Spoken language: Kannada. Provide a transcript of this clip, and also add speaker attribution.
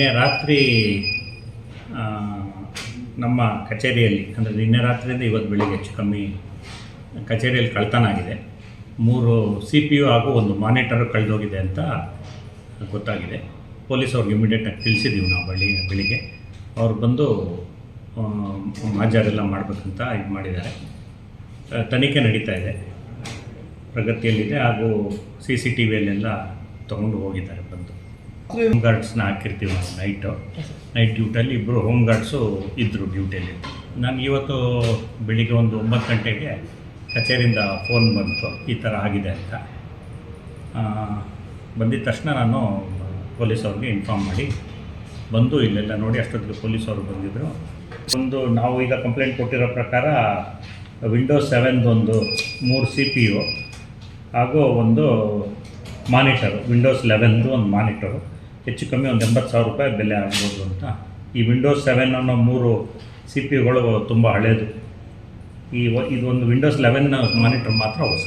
Speaker 1: ನಿನ್ನೆ ರಾತ್ರಿ ನಮ್ಮ ಕಚೇರಿಯಲ್ಲಿ, ಅಂದರೆ ನಿನ್ನೆ ರಾತ್ರಿಯಿಂದ ಇವತ್ತು ಬೆಳಿಗ್ಗೆ ಹೆಚ್ಚು ಕಮ್ಮಿ ಕಚೇರಿಯಲ್ಲಿ ಕಳ್ತನ ಆಗಿದೆ. 3 CPU ಹಾಗೂ ಒಂದು ಮಾನಿಟರ್ ಕಳೆದೋಗಿದೆ ಅಂತ ಗೊತ್ತಾಗಿದೆ. ಪೊಲೀಸವ್ರಿಗೆ ಇಮಿಡಿಯೇಟಾಗಿ ತಿಳಿಸಿದ್ದೀವಿ ನಾವು ಬೆಳಿಗ್ಗೆ. ಅವ್ರು ಬಂದು ಮಾಜಾರೆಲ್ಲ ಮಾಡಬೇಕಂತ ಇದು ಮಾಡಿದ್ದಾರೆ. ತನಿಖೆ ನಡೀತಾ ಇದೆ, ಪ್ರಗತಿಯಲ್ಲಿದೆ. ಹಾಗೂ CCTVಯಲ್ಲೆಲ್ಲ ತೊಗೊಂಡು ಹೋಗಿದ್ದಾರೆ. ಬಂದು ಹೋಮ್ ಗಾರ್ಡ್ಸ್ನ ಹಾಕಿರ್ತೀವಿ ನಾವು. ನೈಟ್ ಡ್ಯೂಟಿಯಲ್ಲಿ ಇಬ್ಬರು ಹೋಮ್ ಗಾರ್ಡ್ಸು ಇದ್ದರು ಡ್ಯೂಟಿಯಲ್ಲಿ. ನಾನು ಇವತ್ತು ಬೆಳಿಗ್ಗೆ ಒಂದು 9 ಗಂಟೆಗೆ ಕಚೇರಿಯಿಂದ ಫೋನ್ ಬಂತು, ಈ ಥರ ಆಗಿದೆ ಅಂತ. ಬಂದಿದ್ದ ತಕ್ಷಣ ನಾನು ಪೊಲೀಸವ್ರಿಗೆ ಇನ್ಫಾರ್ಮ್ ಮಾಡಿ ಬಂದು ಇಲ್ಲೆಲ್ಲ ನೋಡಿ ಅಷ್ಟೊತ್ತಿಗೆ ಪೊಲೀಸವರು ಬಂದಿದ್ದರು. ನಾವು ಈಗ ಕಂಪ್ಲೇಂಟ್ ಕೊಟ್ಟಿರೋ ಪ್ರಕಾರ Windows 7 ಒಂದು 3 CPU ಹಾಗೂ ಒಂದು ಮಾನಿಟರು, Windows 11 ಒಂದು ಮಾನಿಟರು ಹೆಚ್ಚು ಕಮ್ಮಿ ಒಂದು 80,000 ರೂಪಾಯಿ ಬೆಲೆ ಆಗ್ಬೋದು ಅಂತ. ಈ Windows 7 ಅನ್ನೋ 3 CPUಗಳು ತುಂಬ ಹಳೇದು. ಇದೊಂದು Windows 11 ಮಾನಿಟರ್ ಮಾತ್ರ ಹೊಸ.